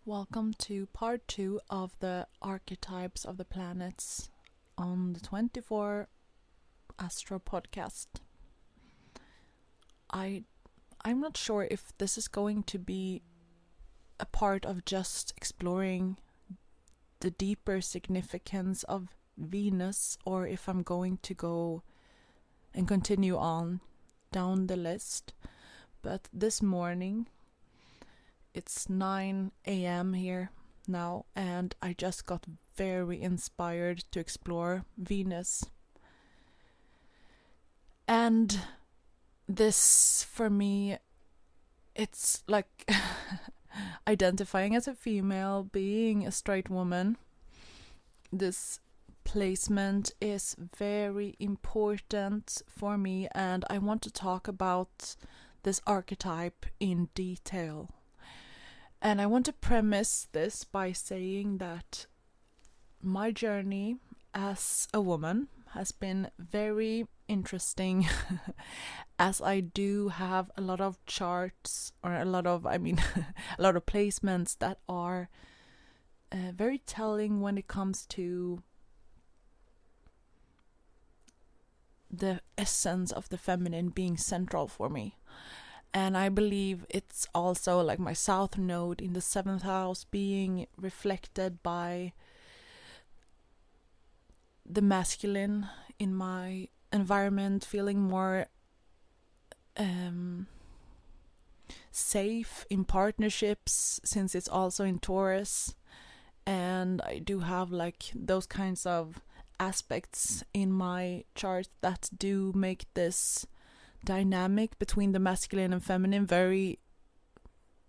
Welcome to part 2 of the archetypes of the planets on the 24 Astro podcast. I'm not sure if this is going to be a part of just exploring the deeper significance of Venus, or if I'm going to go and continue on down the list. But this morning, it's 9 a.m. here now, and I just got very inspired to explore Venus. And this, for me, it's like identifying as a female, being a straight woman. This placement is very important for me, and I want to talk about this archetype in detail. And I want to premise this by saying that my journey as a woman has been very interesting as I do have a lot of charts, or a lot of placements that are very telling when it comes to the essence of the feminine being central for me. And I believe it's also like my south node in the 7th house being reflected by the masculine in my environment, feeling more safe in partnerships, since it's also in Taurus. And I do have like those kinds of aspects in my chart that do make this dynamic between the masculine and feminine very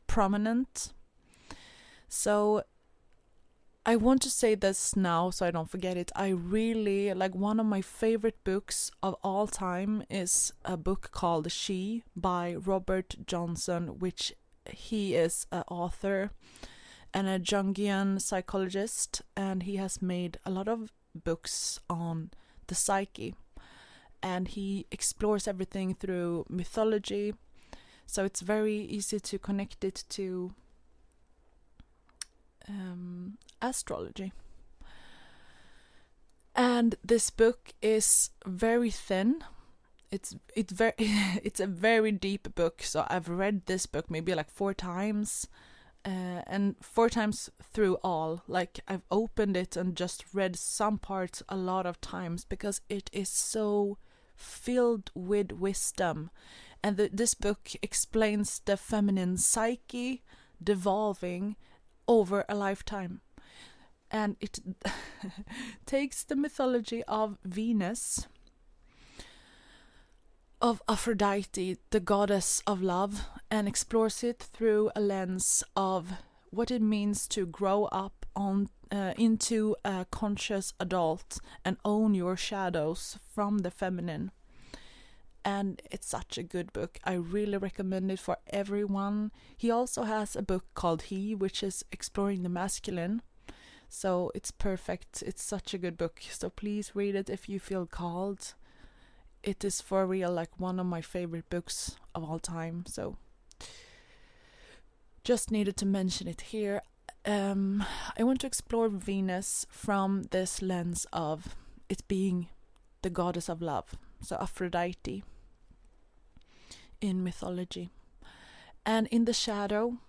prominent. So I want to say this now so I don't forget it. I really like, one of my favorite books of all time is a book called She by Robert Johnson, which he is an author and a Jungian psychologist, and he has made a lot of books on the psyche. And he explores everything through mythology, so it's very easy to connect it to astrology. And this book is very thin. It's a very deep book. So I've read this book maybe like 4 times, and 4 times through all. Like, I've opened it and just read some parts a lot of times because it is so filled with wisdom. And this book explains the feminine psyche devolving over a lifetime, and it takes the mythology of Venus, of Aphrodite, the goddess of love, and explores it through a lens of what it means to grow up into a conscious adult and own your shadows from the feminine. And it's such a good book. I really recommend it for everyone. He also has a book called He, which is exploring the masculine. So it's perfect. It's such a good book. So please read it if you feel called. It is for real like one of my favorite books of all time. So just needed to mention it here. I want to explore Venus from this lens of it being the goddess of love. So Aphrodite in mythology. And in the shadow,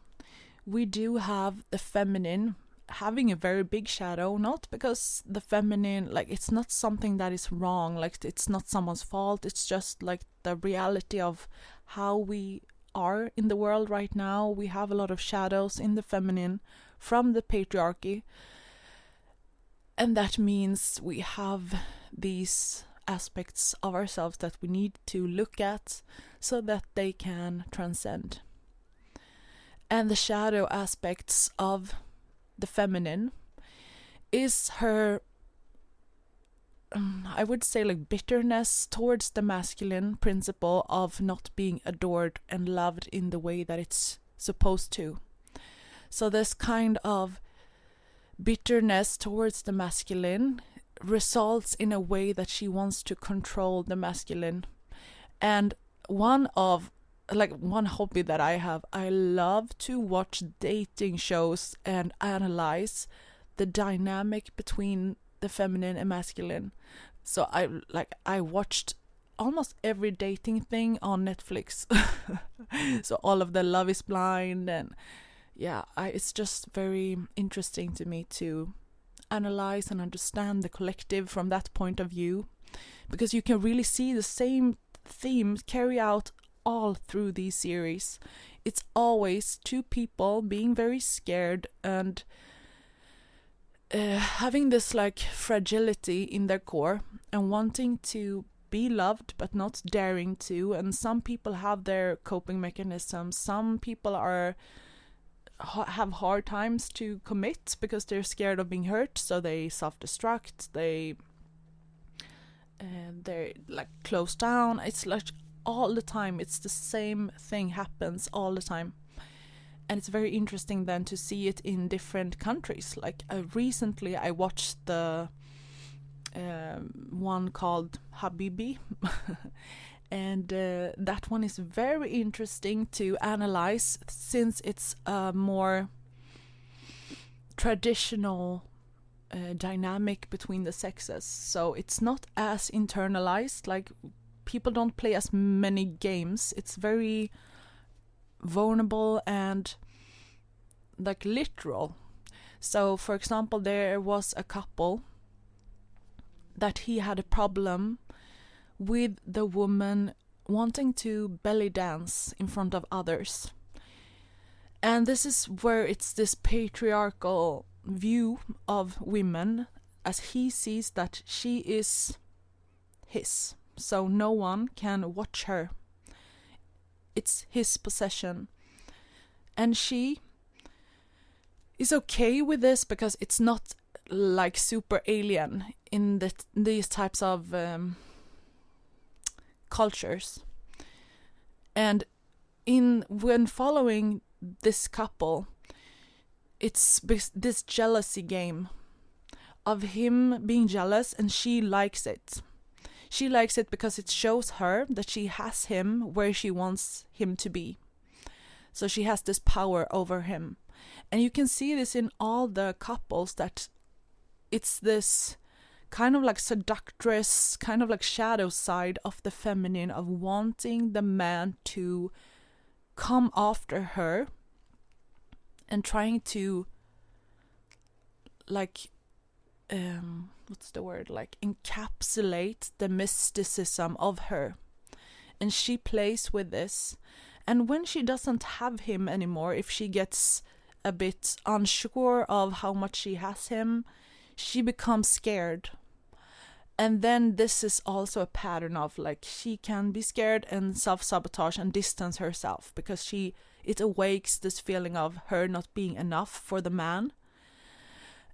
we do have the feminine having a very big shadow, not because the feminine, like, it's not something that is wrong, like it's not someone's fault, it's just like the reality of how we are in the world right now. We have a lot of shadows in the feminine from the patriarchy, and that means we have these aspects of ourselves that we need to look at so that they can transcend. And the shadow aspects of the feminine is her, I would say, like bitterness towards the masculine principle of not being adored and loved in the way that it's supposed to. So this kind of bitterness towards the masculine results in a way that she wants to control the masculine. And one of like one hobby that I have. I love to watch dating shows and analyze the dynamic between the feminine and masculine. So I watched almost every dating thing on Netflix. So all of the Love is Blind, and yeah, it's just very interesting to me to analyze and understand the collective from that point of view, because you can really see the same themes carry out all through these series. It's always two people being very scared and having this like fragility in their core and wanting to be loved but not daring to. And some people have their coping mechanisms. Some people have hard times to commit because they're scared of being hurt, so they self-destruct, they're like close down. It's like all the time, it's the same thing happens all the time. And it's very interesting then to see it in different countries. Like recently I watched the one called Habibi and that one is very interesting to analyze, since it's a more traditional dynamic between the sexes. So it's not as internalized, like people don't play as many games. It's very vulnerable and like literal. So for example, there was a couple that he had a problem with the woman wanting to belly dance in front of others. And this is where it's this patriarchal view of women, as he sees that she is his, so no one can watch her. It's his possession. And she is okay with this because it's not like super alien in these types of cultures. And when following this couple, it's this jealousy game of him being jealous, and she likes it. She likes it because it shows her that she has him where she wants him to be. So she has this power over him. And you can see this in all the couples, that it's this kind of like seductress, kind of like shadow side of the feminine, of wanting the man to come after her and trying to like what's the word, like encapsulate the mysticism of her. And she plays with this, and when she doesn't have him anymore, if she gets a bit unsure of how much she has him, she becomes scared. And then this is also a pattern of like she can be scared and self-sabotage and distance herself, because it awakes this feeling of her not being enough for the man.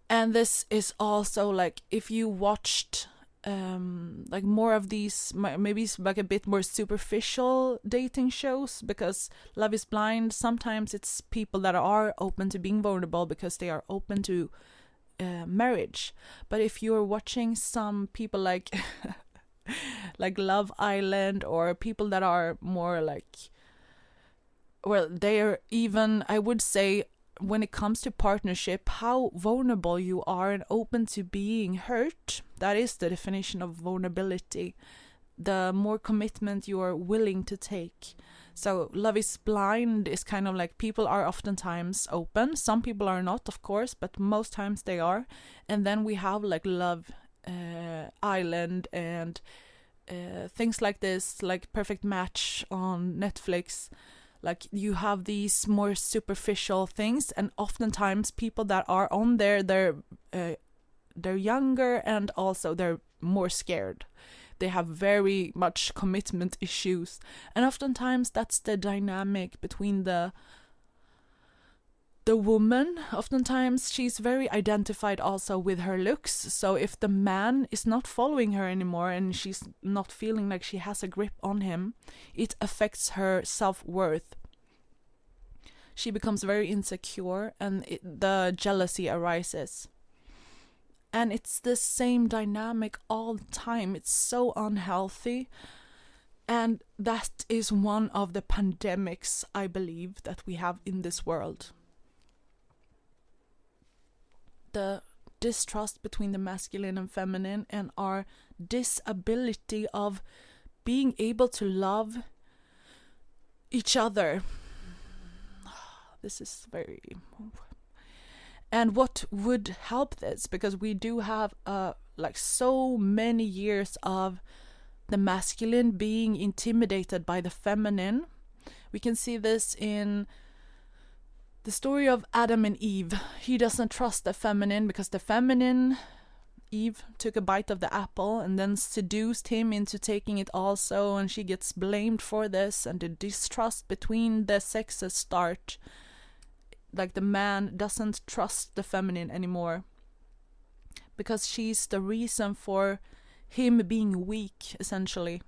And this is also like, if you watched like more of these, maybe like a bit more superficial dating shows, because Love is Blind, sometimes it's people that are open to being vulnerable because they are open to marriage. But if you're watching some people like like Love Island, or people that are more like, well, they are even, I would say, when it comes to partnership, how vulnerable you are and open to being hurt, that is the definition of vulnerability. The more commitment you are willing to take. So Love is Blind is kind of like, people are oftentimes open. Some people are not, of course, but most times they are. And then we have like Love Island and things like this, like Perfect Match on Netflix. Like you have these more superficial things, and oftentimes people that are on there, they're younger, and also they're more scared. They have very much commitment issues, and oftentimes that's the dynamic between the woman. Oftentimes she's very identified also with her looks, so if the man is not following her anymore and she's not feeling like she has a grip on him, it affects her self-worth. She becomes very insecure, and the jealousy arises. And it's the same dynamic all the time. It's so unhealthy. And that is one of the pandemics, I believe, that we have in this world. The distrust between the masculine and feminine, and our disability of being able to love each other. This is very... And what would help this, because we do have like so many years of the masculine being intimidated by the feminine. We can see this in the story of Adam and Eve. He doesn't trust the feminine because the feminine, Eve, took a bite of the apple and then seduced him into taking it also, and she gets blamed for this, and the distrust between the sexes start. Like the man doesn't trust the feminine anymore because she's the reason for him being weak, essentially.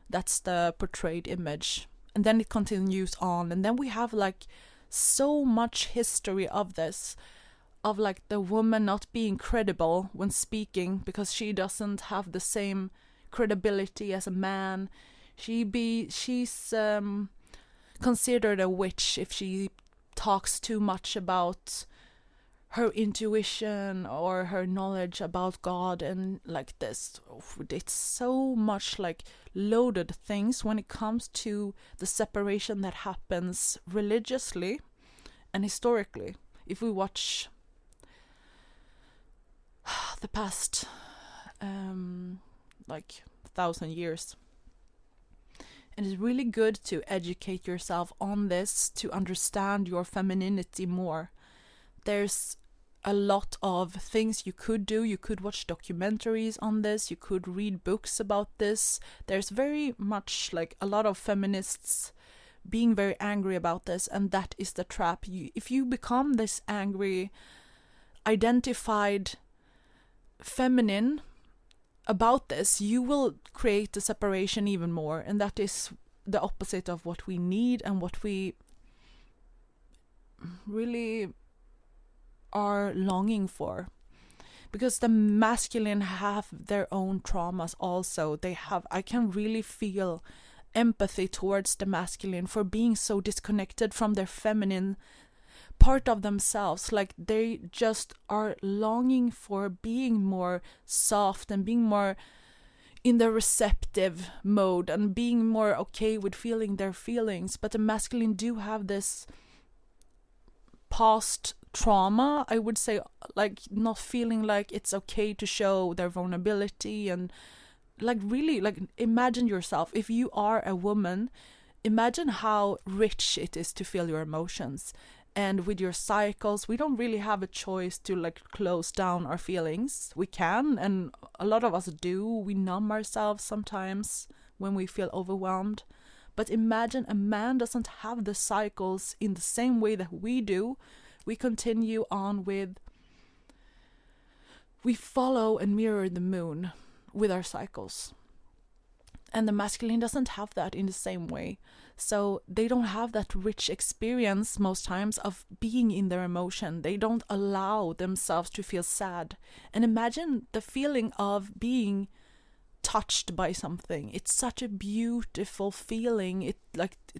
That's the portrayed image. And then it continues on, and then we have like so much history of this, of like the woman not being credible when speaking because she doesn't have the same credibility as a man. She's considered a witch if she talks too much about her intuition or her knowledge about God, and like this. It's so much like loaded things when it comes to the separation that happens religiously and historically. If we watch the past like 1,000 years, and it's really good to educate yourself on this to understand your femininity more. There's a lot of things you could do. You could watch documentaries on this. You could read books about this. There's very much like a lot of feminists being very angry about this, and that is the trap. If you become this angry, identified feminine about this, you will create the separation even more, and that is the opposite of what we need and what we really are longing for. Because the masculine have their own traumas also. I can really feel empathy towards the masculine for being so disconnected from their feminine part of themselves. Like they just are longing for being more soft and being more in the receptive mode and being more okay with feeling their feelings. But the masculine do have this past trauma, I would say, like not feeling like it's okay to show their vulnerability. And like really, like imagine yourself, if you are a woman, imagine how rich it is to feel your emotions. And with your cycles, we don't really have a choice to like close down our feelings. We can, and a lot of us do. We numb ourselves sometimes when we feel overwhelmed. But imagine a man doesn't have the cycles in the same way that we do. We continue on with, we follow and mirror the moon with our cycles. And the masculine doesn't have that in the same way. So they don't have that rich experience most times of being in their emotion. They don't allow themselves to feel sad. And imagine the feeling of being touched by something. It's such a beautiful feeling. It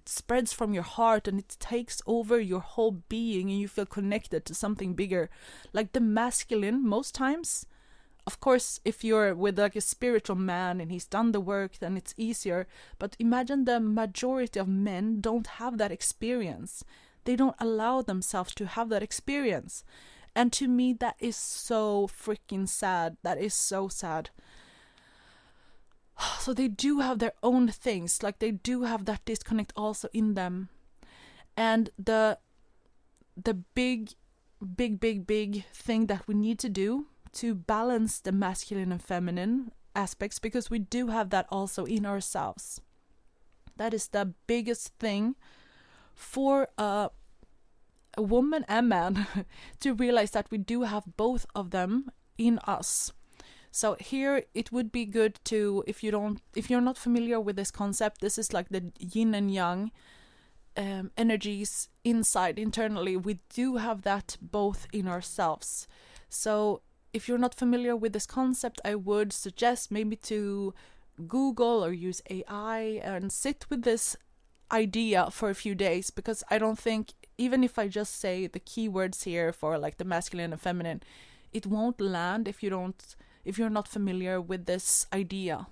spreads from your heart and it takes over your whole being, and you feel connected to something bigger. Like the masculine, most times, of course, if you're with like a spiritual man and he's done the work, then it's easier. But imagine the majority of men don't have that experience. They don't allow themselves to have that experience. And to me, that is so freaking sad. That is so sad. So they do have their own things. Like they do have that disconnect also in them. And the big thing that we need to do to balance the masculine and feminine aspects, because we do have that also in ourselves. That is the biggest thing for a woman and man to realize, that we do have both of them in us. So here it would be good to, if you're not familiar with this concept, this is like the yin and yang energies internally. We do have that both in ourselves. So if you're not familiar with this concept, I would suggest maybe to Google or use AI and sit with this idea for a few days, because I don't think, even if I just say the keywords here for like the masculine and feminine, it won't land if you're not familiar with this idea.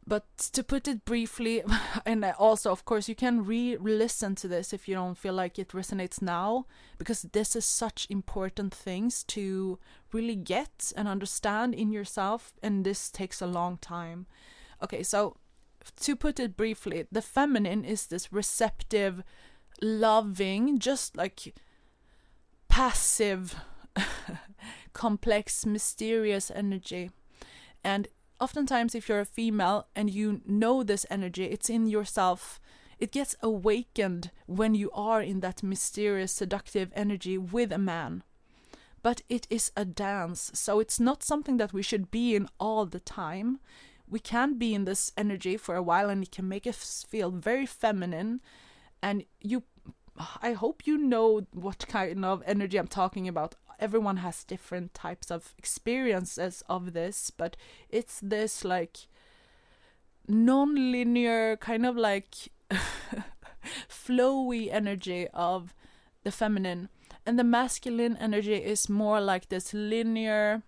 But to put it briefly, and also, of course, you can re-listen to this if you don't feel like it resonates now, because this is such important things to really get and understand in yourself, and this takes a long time. Okay, so to put it briefly, the feminine is this receptive, loving, just like passive, complex, mysterious energy. And oftentimes, if you're a female and you know this energy, it's in yourself, it gets awakened when you are in that mysterious, seductive energy with a man. But it is a dance, so it's not something that we should be in all the time. We can be in this energy for a while, and it can make us feel very feminine. And I hope you know what kind of energy I'm talking about. Everyone has different types of experiences of this, but it's this like non-linear kind of like flowy energy of the feminine, and the masculine energy is more like this linear,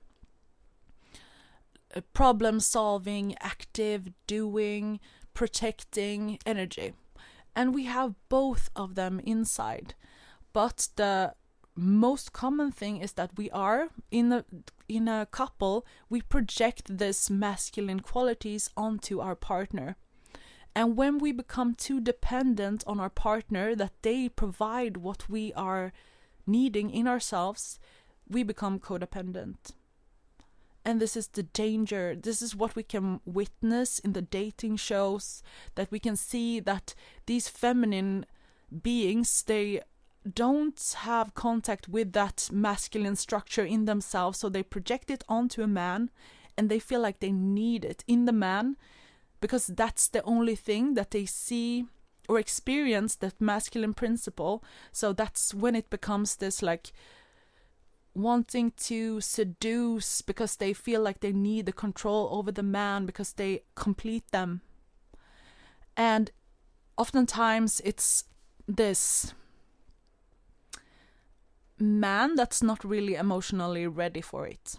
problem solving, active, doing, protecting energy. And we have both of them inside, but the most common thing is that we are in a couple, we project this masculine qualities onto our partner. And when we become too dependent on our partner, that they provide what we are needing in ourselves, we become codependent. And this is the danger. This is what we can witness in the dating shows, that we can see that these feminine beings, they don't have contact with that masculine structure in themselves, so they project it onto a man, and they feel like they need it in the man, because that's the only thing that they see or experience, that masculine principle. So that's when it becomes this like wanting to seduce, because they feel like they need the control over the man because they complete them. And oftentimes it's this man that's not really emotionally ready for it.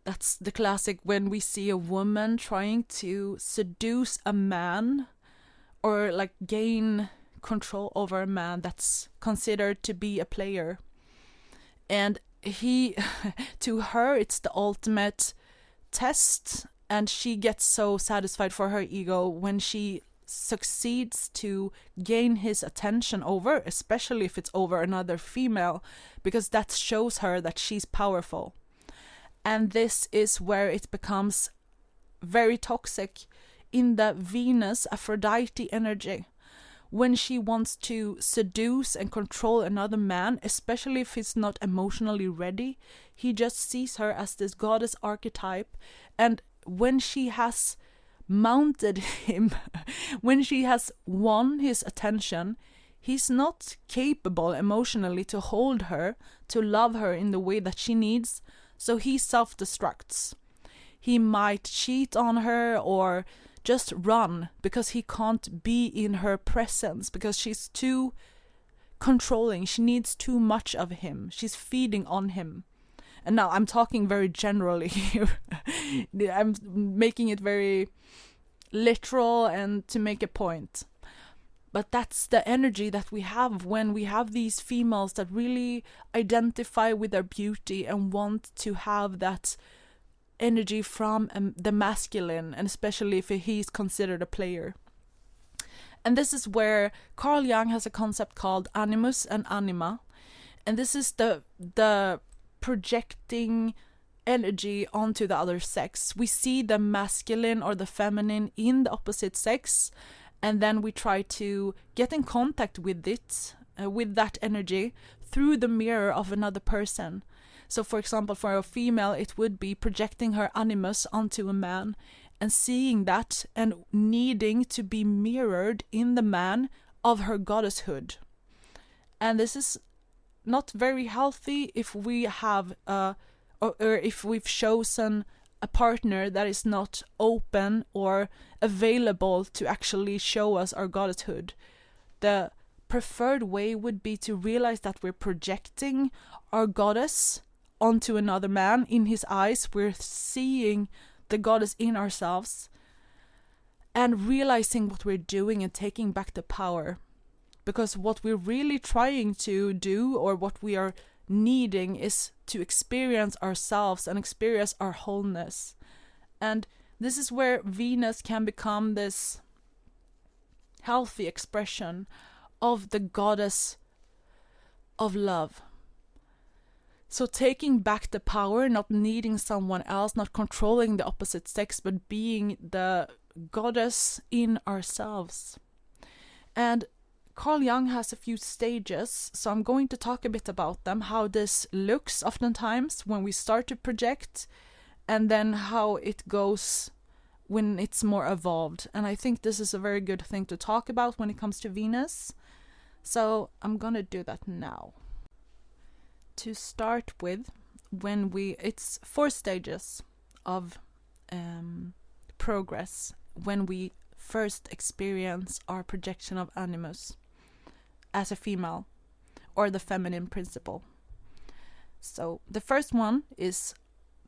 That's the classic when we see a woman trying to seduce a man or like gain control over a man that's considered to be a player. And to her, it's the ultimate test, and she gets so satisfied for her ego when she succeeds to gain his attention over, especially if it's over another female, because that shows her that she's powerful. And this is where it becomes very toxic in the Venus Aphrodite energy. When she wants to seduce and control another man, especially if he's not emotionally ready, he just sees her as this goddess archetype. And when she has mounted him, when she has won his attention, he's not capable emotionally to hold her, to love her in the way that she needs, so he self-destructs. He might cheat on her or just run because he can't be in her presence, because she's too controlling. She needs too much of him. She's feeding on him. And now I'm talking very generally here. I'm making it very literal and to make a point. But that's the energy that we have when we have these females that really identify with their beauty and want to have that energy from the masculine, and especially if he's considered a player. And this is where Carl Jung has a concept called animus and anima, and this is the projecting energy onto the other sex. We see the masculine or the feminine in the opposite sex, and then we try to get in contact with it, with that energy through the mirror of another person. So for example, for a female, it would be projecting her animus onto a man and seeing that and needing to be mirrored in the man of her goddesshood. And this is not very healthy if we have or if we've chosen a partner that is not open or available to actually show us our goddesshood. The preferred way would be to realize that we're projecting our goddess onto another man. In his eyes, we're seeing the goddess in ourselves, and realizing what we're doing and taking back the power. Because what we're really trying to do, or what we are needing, is to experience ourselves and experience our wholeness. And this is where Venus can become this healthy expression of the goddess of love. So taking back the power, not needing someone else, not controlling the opposite sex, but being the goddess in ourselves. And Carl Jung has a few stages, so I'm going to talk a bit about them, how this looks oftentimes when we start to project, and then how it goes when it's more evolved. And I think this is a very good thing to talk about when it comes to Venus. So I'm gonna do that now. To start with, it's 4 stages of progress when we first experience our projection of animus as a female, or the feminine principle. So the first one is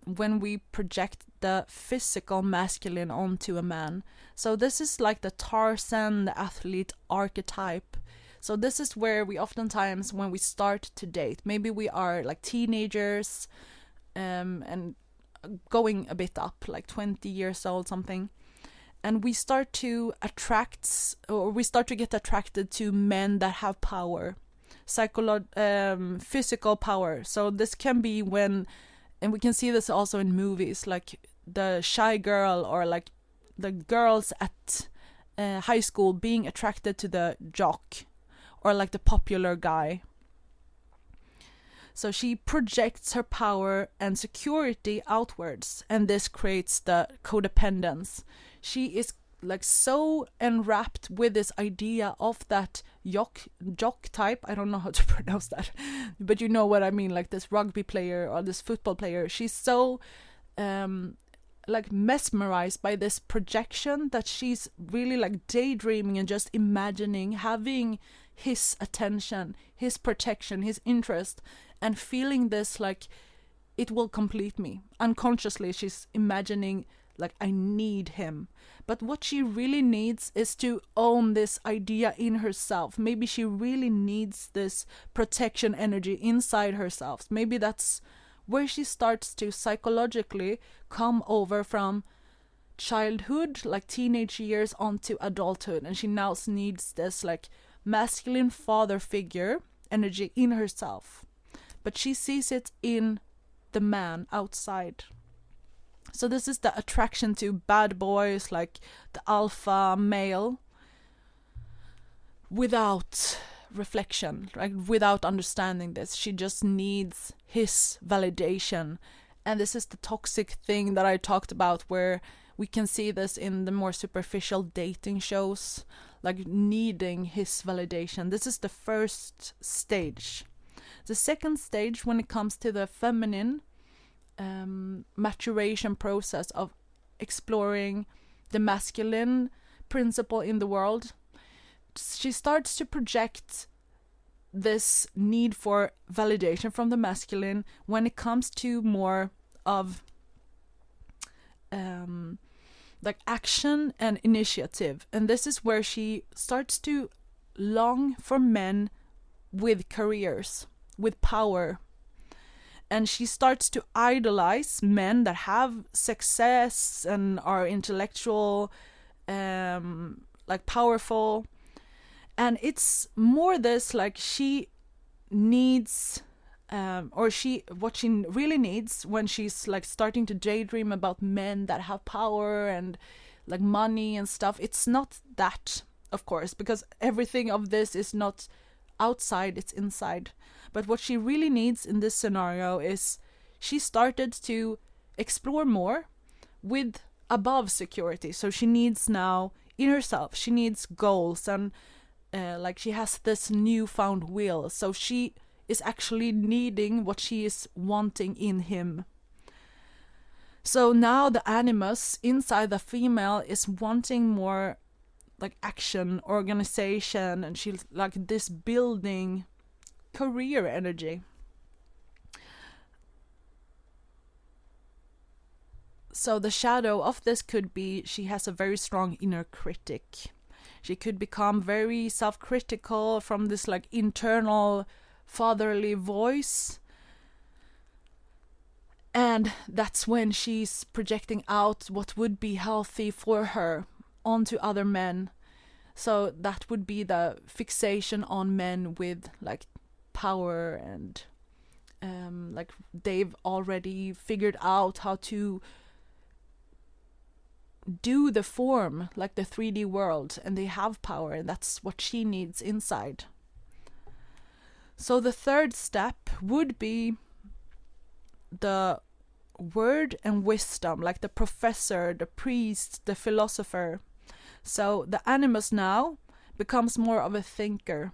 when we project the physical masculine onto a man. So this is like the Tarzan, the athlete archetype. So this is where we oftentimes, when we start to date, maybe we are like teenagers, and going a bit up, like 20 years old, something. And we start to get attracted to men that have power, physical power. So this can be when, and we can see this also in movies, like the shy girl, or like the girls at high school being attracted to the jock, or like the popular guy. So she projects her power and security outwards, and this creates the codependence. She is like so enwrapped with this idea of that jock type. I don't know how to pronounce that, but you know what I mean, like this rugby player or this football player. She's so like mesmerized by this projection that she's really like daydreaming and just imagining having his attention, his protection, his interest, and feeling this like it will complete me. Unconsciously she's imagining like, I need him. But what she really needs is to own this idea in herself. Maybe she really needs this protection energy inside herself. Maybe that's where she starts to psychologically come over from childhood, like teenage years, onto adulthood. And she now needs this like masculine father figure energy in herself. But she sees it in the man outside. So this is the attraction to bad boys, like the alpha male, without reflection, right? Without understanding this. She just needs his validation. And this is the toxic thing that I talked about, where we can see this in the more superficial dating shows, like needing his validation. This is the first stage. The second stage, when it comes to the feminine maturation process of exploring the masculine principle in the world, she starts to project this need for validation from the masculine when it comes to more of like action and initiative. And this is where she starts to long for men with careers, with power. And she starts to idolize men that have success and are intellectual, like powerful. And it's more this, like she needs, what she really needs when she's like starting to daydream about men that have power and like money and stuff. It's not that, of course, because everything of this is not outside, it's inside. But what she really needs in this scenario is she started to explore more with above security. So she needs now in herself, she needs goals, and like she has this newfound will. So she is actually needing what she is wanting in him. So now the animus inside the female is wanting more like action, organization, and she's like this building career energy. So the shadow of this could be she has a very strong inner critic. She could become very self-critical from this like internal fatherly voice. And that's when she's projecting out what would be healthy for her onto other men. So that would be the fixation on men with like power and like they've already figured out how to do the form, like the 3D world, and they have power, and that's what she needs inside. So the third step would be the word and wisdom, like the professor, the priest, the philosopher. So the animus now becomes more of a thinker.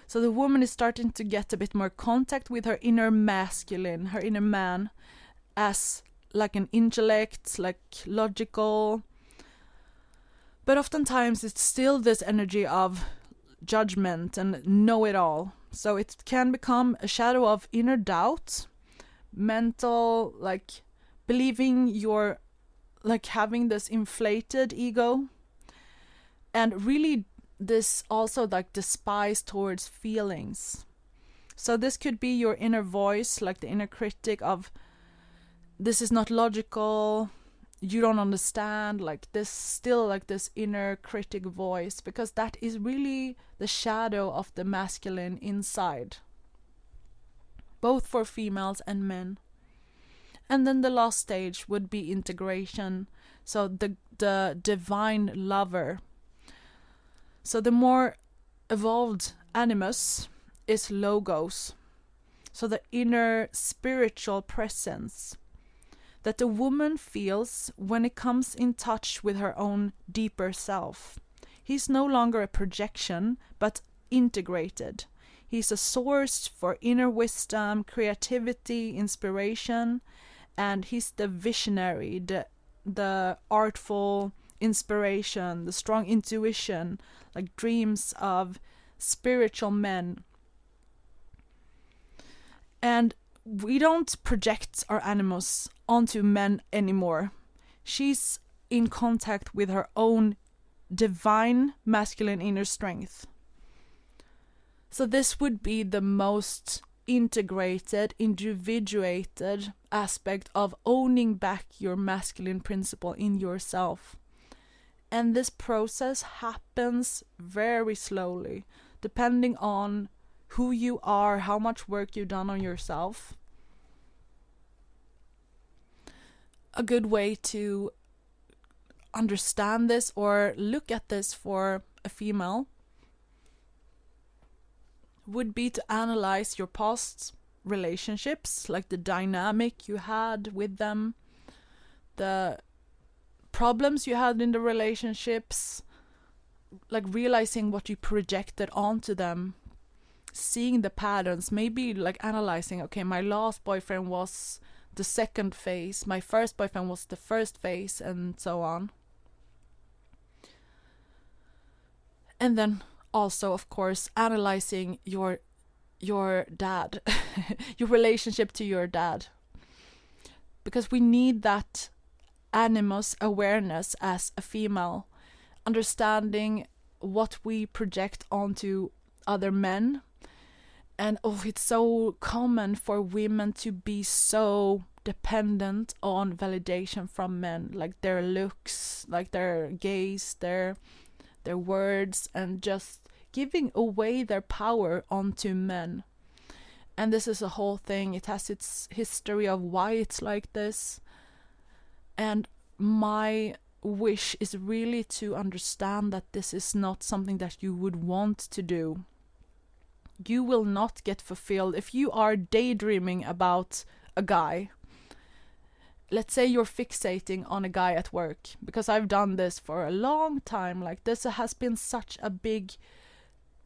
So the woman is starting to get a bit more contact with her inner masculine, her inner man, as like an intellect, like logical. But oftentimes it's still this energy of judgment and know-it-all. So it can become a shadow of inner doubt, mental, like believing you're like having this inflated ego, and really this also like despise towards feelings. So this could be your inner voice, like the inner critic of this is not logical, you don't understand, like this still like this inner critic voice, because that is really the shadow of the masculine inside, both for females and men. And then the last stage would be integration, so the divine lover. So the more evolved animus is logos, so the inner spiritual presence that the woman feels when it comes in touch with her own deeper self. He's no longer a projection, but integrated. He's a source for inner wisdom, creativity, inspiration, and he's the visionary, the artful inspiration, the strong intuition, like dreams of spiritual men. And we don't project our animus onto men anymore. She's in contact with her own divine masculine inner strength. So this would be the most integrated, individuated aspect of owning back your masculine principle in yourself. And this process happens very slowly, depending on who you are, how much work you've done on yourself. A good way to understand this or look at this for a female would be to analyze your past relationships, like the dynamic you had with them, the problems you had in the relationships, like realizing what you projected onto them, seeing the patterns, maybe like analyzing, okay, my last boyfriend was the second phase, my first boyfriend was the first phase, and so on. And then also, of course, analyzing your dad, your relationship to your dad, because we need that animus awareness as a female, understanding what we project onto other men. And it's so common for women to be so dependent on validation from men, like their looks, like their gaze, their words, and just giving away their power onto men. And this is a whole thing. It has its history of why it's like this. And my wish is really to understand that this is not something that you would want to do. You will not get fulfilled if you are daydreaming about a guy. Let's say you're fixating on a guy at work, because I've done this for a long time. Like, this has been such a big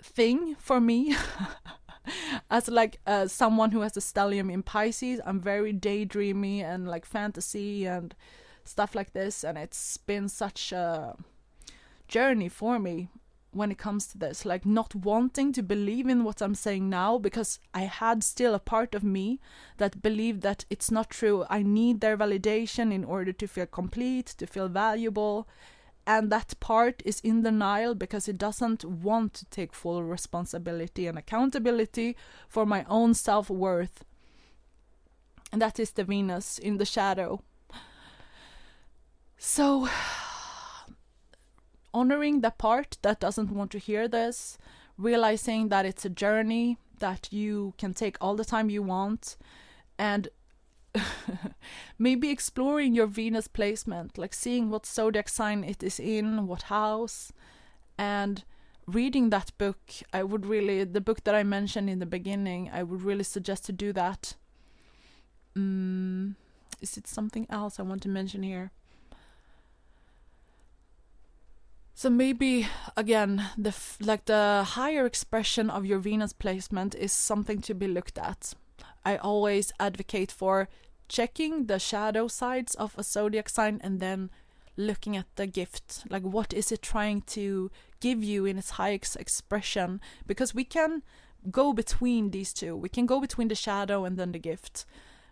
thing for me. as like someone who has a stellium in Pisces, I'm very daydreamy and like fantasy and stuff like this, and it's been such a journey for me when it comes to this, like not wanting to believe in what I'm saying now, because I had still a part of me that believed that it's not true. I need their validation in order to feel complete, to feel valuable, and that part is in denial because it doesn't want to take full responsibility and accountability for my own self-worth. And that is the Venus in the shadow. So honoring the part that doesn't want to hear this, realizing that it's a journey, that you can take all the time you want, and maybe exploring your Venus placement, like seeing what zodiac sign it is in, what house, and reading that book. The book that I mentioned in the beginning, I would really suggest to do that. Is it something else I want to mention here? So maybe, again, the higher expression of your Venus placement is something to be looked at. I always advocate for checking the shadow sides of a zodiac sign and then looking at the gift. Like, what is it trying to give you in its highest expression? Because we can go between these two. We can go between the shadow and then the gift.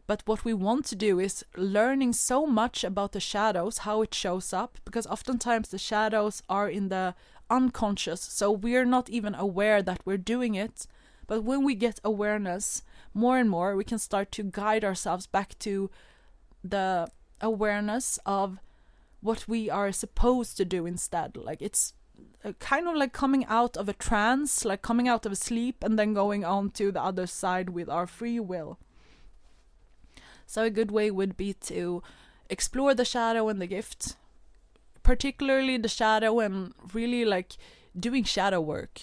But what we want to do is learning so much about the shadows, how it shows up, because oftentimes the shadows are in the unconscious, so we're not even aware that we're doing it. But when we get awareness more and more, we can start to guide ourselves back to the awareness of what we are supposed to do instead. Like, it's kind of like coming out of a trance, like coming out of a sleep and then going on to the other side with our free will. So a good way would be to explore the shadow and the gift, particularly the shadow, and really like doing shadow work.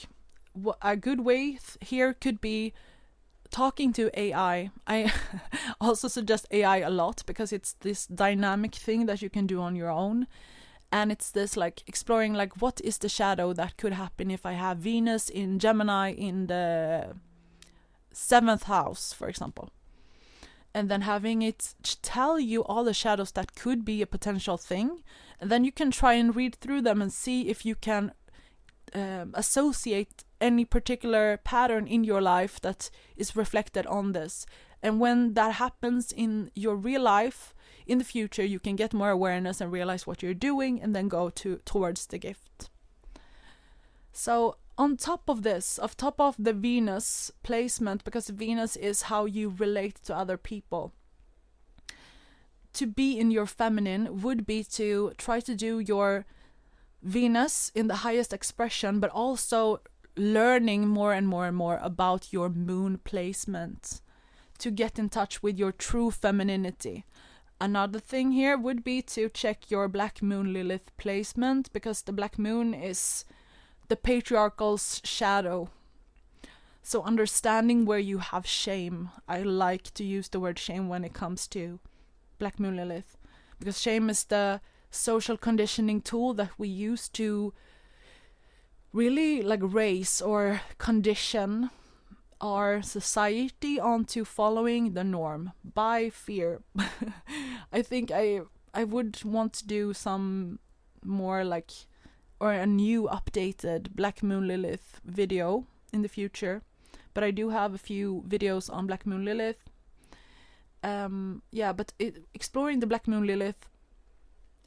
A good way here could be talking to AI. I also suggest AI a lot because it's this dynamic thing that you can do on your own. And it's this like exploring like what is the shadow that could happen if I have Venus in Gemini in the 7th house, for example. And then having it tell you all the shadows that could be a potential thing. And then you can try and read through them and see if you can associate any particular pattern in your life that is reflected on this. And when that happens in your real life, in the future, you can get more awareness and realize what you're doing and then go towards the gift. So on top of this, on top of the Venus placement, because Venus is how you relate to other people, to be in your feminine would be to try to do your Venus in the highest expression, but also learning more and more and more about your moon placement to get in touch with your true femininity. Another thing here would be to check your Black Moon Lilith placement, because the Black Moon is the patriarchal's shadow. So understanding where you have shame. I like to use the word shame when it comes to Black Moon Lilith, because shame is the social conditioning tool that we use to really like raise or condition our society onto following the norm by fear. I think I would want to do some more like, or a new updated Black Moon Lilith video in the future, but I do have a few videos on Black Moon Lilith. But exploring the Black Moon Lilith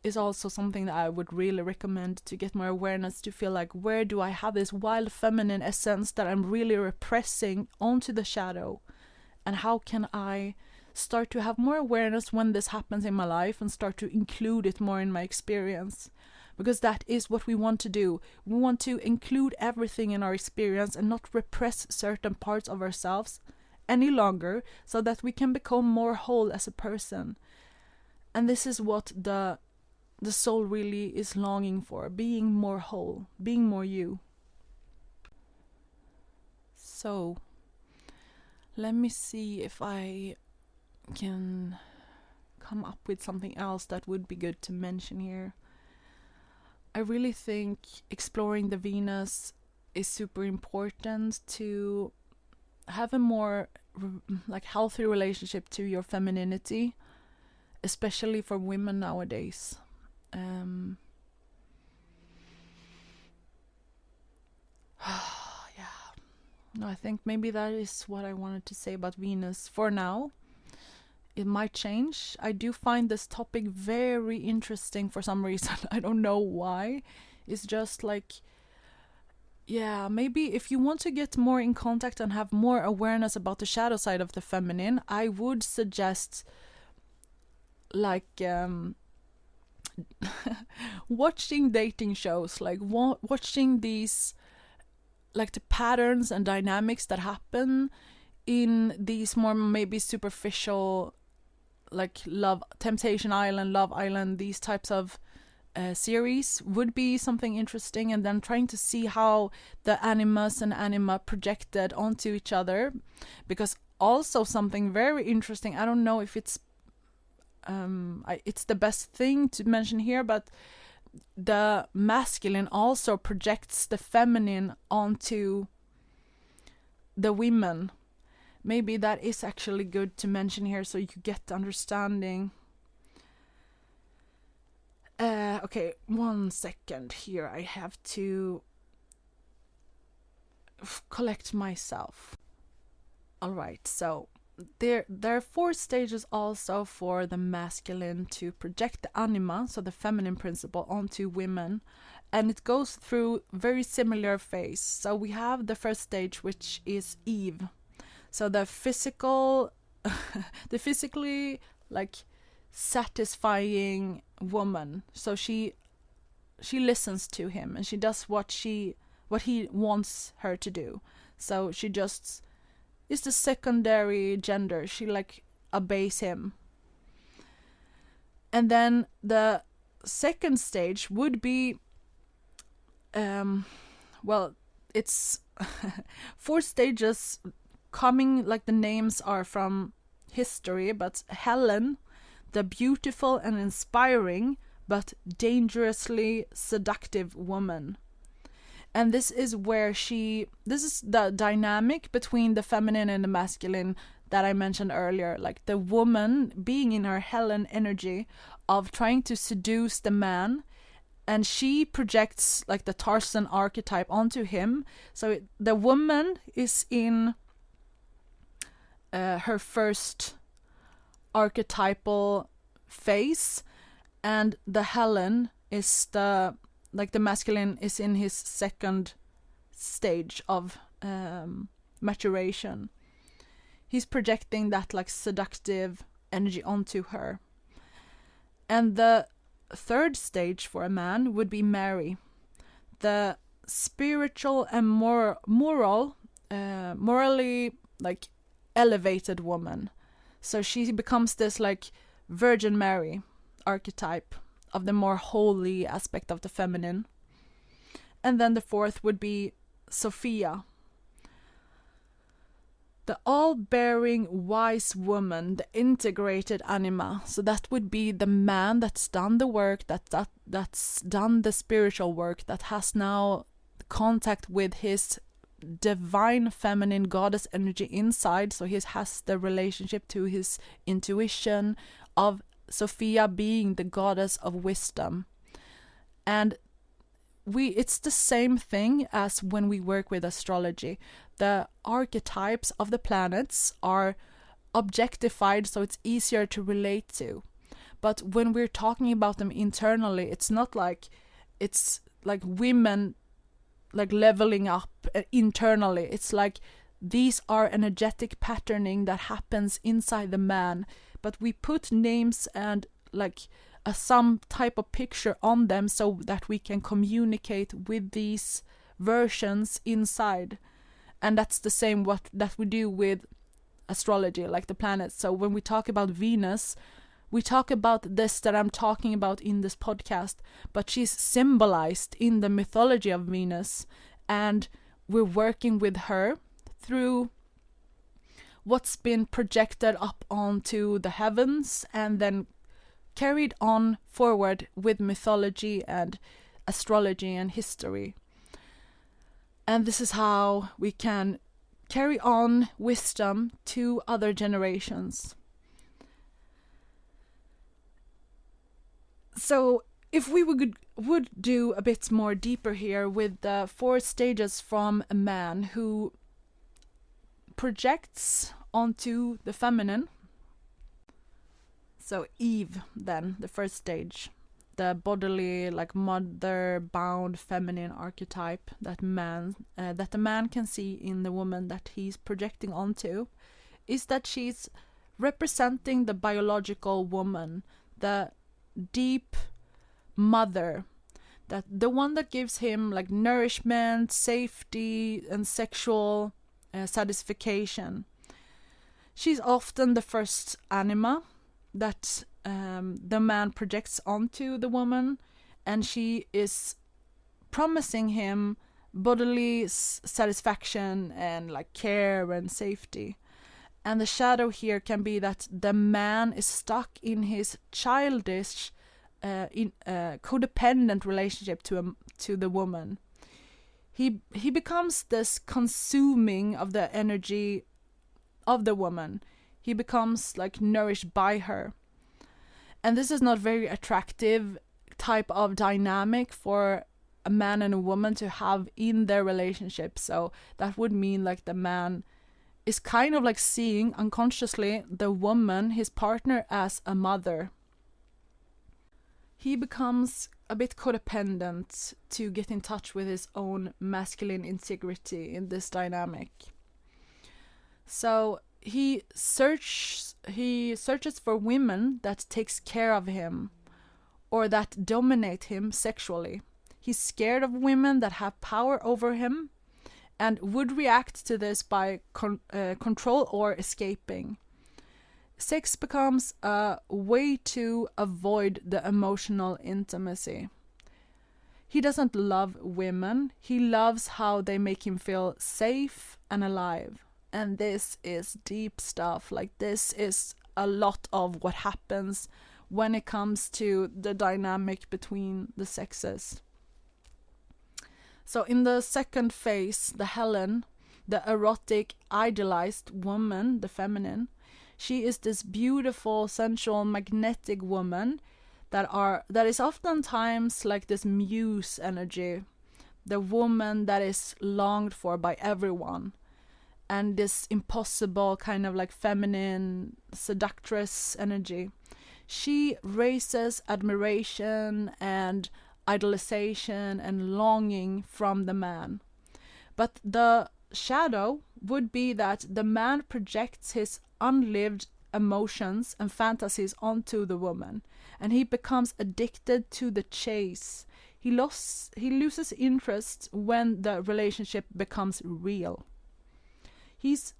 is also something that I would really recommend to get more awareness, to feel like, where do I have this wild feminine essence that I'm really repressing onto the shadow, and how can I start to have more awareness when this happens in my life and start to include it more in my experience. Because that is what we want to do. We want to include everything in our experience and not repress certain parts of ourselves any longer, so that we can become more whole as a person. And this is what the soul really is longing for, being more whole, being more you. So, let me see if I can come up with something else that would be good to mention here. I really think exploring the Venus is super important to have a more like healthy relationship to your femininity, especially for women nowadays. Yeah. No, I think maybe that is what I wanted to say about Venus for now. It might change. I do find this topic very interesting for some reason. I don't know why. It's just like, yeah, maybe if you want to get more in contact and have more awareness about the shadow side of the feminine, I would suggest like watching dating shows, like watching these, like the patterns and dynamics that happen in these more maybe superficial, like Temptation Island, Love Island, these types of series would be something interesting, and then trying to see how the animus and anima projected onto each other. Because also something very interesting, I don't know if it's the best thing to mention here, but the masculine also projects the feminine onto the women. Maybe that is actually good to mention here so you get the understanding. Okay, 1 second here. I have to collect myself. Alright, so there are 4 stages also for the masculine to project the anima, so the feminine principle, onto women. And it goes through very similar phase. So we have the first stage, which is Eve. So the physical, the physically like satisfying woman. So she listens to him and she does what he wants her to do. So she just is the secondary gender. She like obeys him. And then the second stage would be it's 4 stages coming, like the names are from history, but Helen, the beautiful and inspiring but dangerously seductive woman. And this is the dynamic between the feminine and the masculine that I mentioned earlier. Like the woman being in her Helen energy of trying to seduce the man, and she projects like the Tarzan archetype onto him. So the woman is in her first archetypal phase, and the Helen is the masculine is in his second stage of maturation. He's projecting that like seductive energy onto her. And the third stage for a man would be Mary, the spiritual and morally like elevated woman. So she becomes this like Virgin Mary archetype of the more holy aspect of the feminine. And then the fourth would be Sophia, the all-bearing wise woman, the integrated anima. So that would be the man that's done the work, that's done the spiritual work, that has now contact with his divine feminine goddess energy inside. So he has the relationship to his intuition of Sophia being the goddess of wisdom. And it's the same thing as when we work with astrology. The archetypes of the planets are objectified, so it's easier to relate to. But when we're talking about them internally, it's not like it's like women like leveling up internally. It's like these are energetic patterning that happens inside the man, but we put names and like some type of picture on them so that we can communicate with these versions inside. And that's the same that we do with astrology, like the planets. So when we talk about Venus, we talk about this that I'm talking about in this podcast, but she's symbolized in the mythology of Venus, and we're working with her through what's been projected up onto the heavens and then carried on forward with mythology and astrology and history. And this is how we can carry on wisdom to other generations. So if we would do a bit more deeper here with the 4 stages from a man who projects onto the feminine. So Eve, then, the first stage, the bodily, like mother-bound feminine archetype that the man can see in the woman that he's projecting onto, is that she's representing the biological woman, the deep mother, that the one that gives him like nourishment, safety, and sexual satisfaction. She's often the first anima that the man projects onto the woman, and she is promising him bodily satisfaction and like care and safety. And the shadow here can be that the man is stuck in his childish codependent relationship to the woman. He becomes this consuming of the energy of the woman. He becomes like nourished by her. And this is not very attractive type of dynamic for a man and a woman to have in their relationship. So that would mean like the man is kind of like seeing unconsciously the woman, his partner, as a mother. He becomes a bit codependent to get in touch with his own masculine integrity in this dynamic. So he searches for women that takes care of him or that dominate him sexually. He's scared of women that have power over him and would react to this by control or escaping. Sex becomes a way to avoid the emotional intimacy. He doesn't love women. He loves how they make him feel safe and alive. And this is deep stuff. Like, this is a lot of what happens when it comes to the dynamic between the sexes. So in the second phase, the Helen, the erotic, idealized woman, the feminine, she is this beautiful, sensual, magnetic woman that is oftentimes like this muse energy, the woman that is longed for by everyone, and this impossible kind of like feminine, seductress energy. She raises admiration and idolization and longing from the man. But the shadow would be that the man projects his unlived emotions and fantasies onto the woman, and he becomes addicted to the chase. He loses interest when the relationship becomes real. He's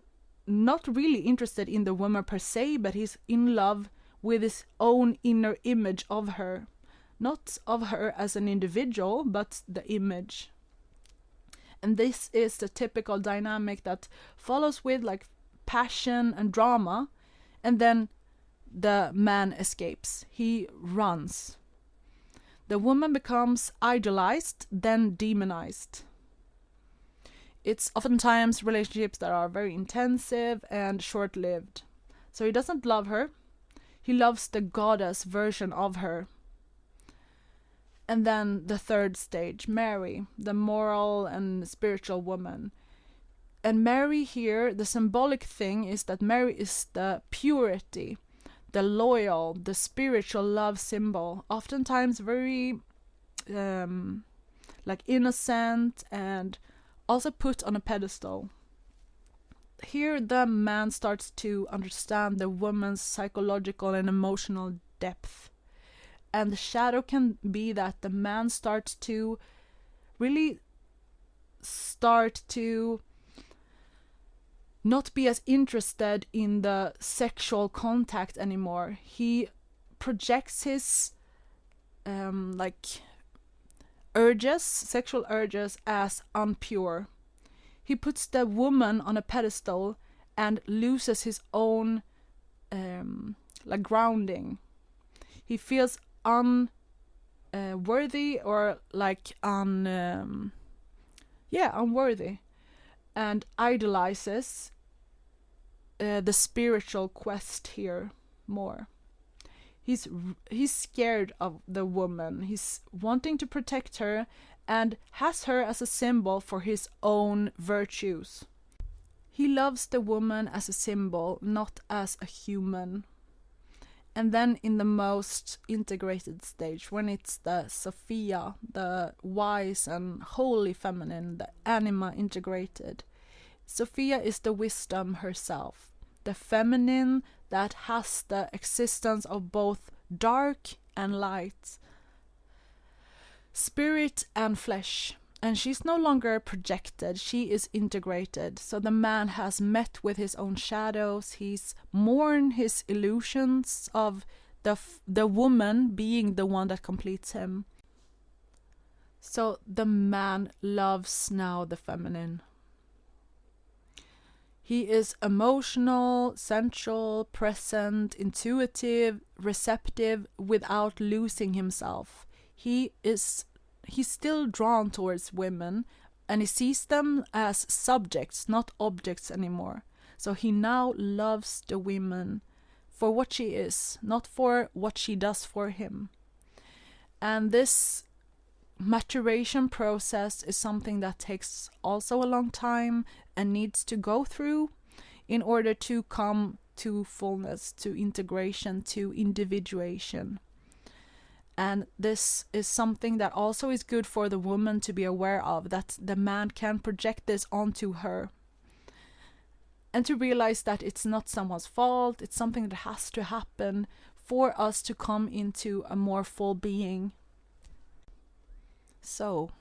not really interested in the woman per se, but he's in love with his own inner image of her. Not of her as an individual, but the image. And this is the typical dynamic that follows with like passion and drama, and then the man escapes. He runs. The woman becomes idolized, then demonized. It's oftentimes relationships that are very intensive and short-lived. So he doesn't love her. He loves the goddess version of her. And then the third stage, Mary, the moral and spiritual woman. And Mary here, the symbolic thing is that Mary is the purity, the loyal, the spiritual love symbol. Oftentimes very like innocent and also put on a pedestal. Here the man starts to understand the woman's psychological and emotional depth. And the shadow can be that the man starts to really not be as interested in the sexual contact anymore. He projects his sexual urges as unpure. He puts the woman on a pedestal and loses his own grounding. He feels unworthy or unworthy. and idolizes the spiritual quest here more. He's scared of the woman. He's wanting to protect her and has her as a symbol for his own virtues. He loves the woman as a symbol, not as a human. And then in the most integrated stage, when it's the Sophia, the wise and holy feminine, the anima integrated, Sophia is the wisdom herself, the feminine that has the existence of both dark and light, spirit and flesh. And she's no longer projected, she is integrated. So the man has met with his own shadows, he's mourned his illusions of the woman being the one that completes him. So the man loves now the feminine. He is emotional, sensual, present, intuitive, receptive, without losing himself. He's still drawn towards women, and he sees them as subjects, not objects anymore. So he now loves the woman for what she is, not for what she does for him. And this maturation process is something that takes also a long time and needs to go through in order to come to fullness, to integration, to individuation. And this is something that also is good for the woman to be aware of, that the man can project this onto her. And to realize that it's not someone's fault, it's something that has to happen for us to come into a more full being. So,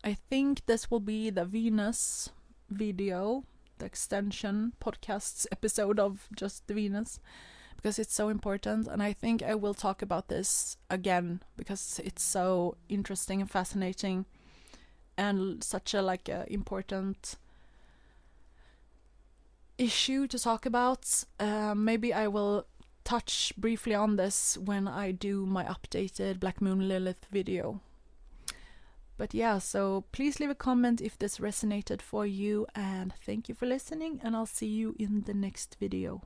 I think this will be the Venus video, the extension podcast episode of just the Venus, because it's so important, and I think I will talk about this again because it's so interesting and fascinating and such a important issue to talk about. Maybe I will touch briefly on this when I do my updated Black Moon Lilith video. But yeah, so please leave a comment if this resonated for you, and thank you for listening, and I'll see you in the next video.